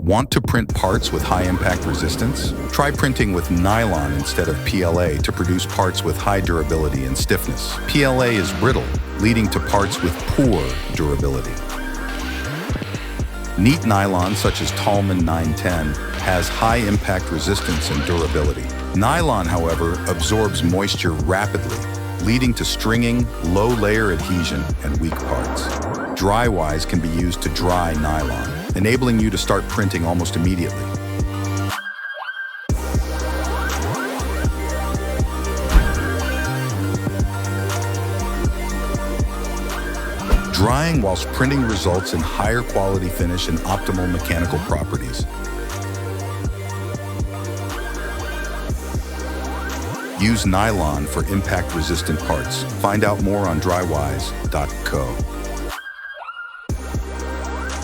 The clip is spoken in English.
Want to print parts with high impact resistance? Try printing with nylon instead of PLA to produce parts with high durability and stiffness. PLA is brittle, leading to parts with poor durability. Neat nylon, such as Taulman 910, has high impact resistance and durability. Nylon, however, absorbs moisture rapidly, leading to stringing, low-layer adhesion, and weak parts. Drywise can be used to dry nylon, enabling you to start printing almost immediately. Drying whilst printing results in higher quality finish and optimal mechanical properties. Use nylon for impact-resistant parts. Find out more on drywise.co.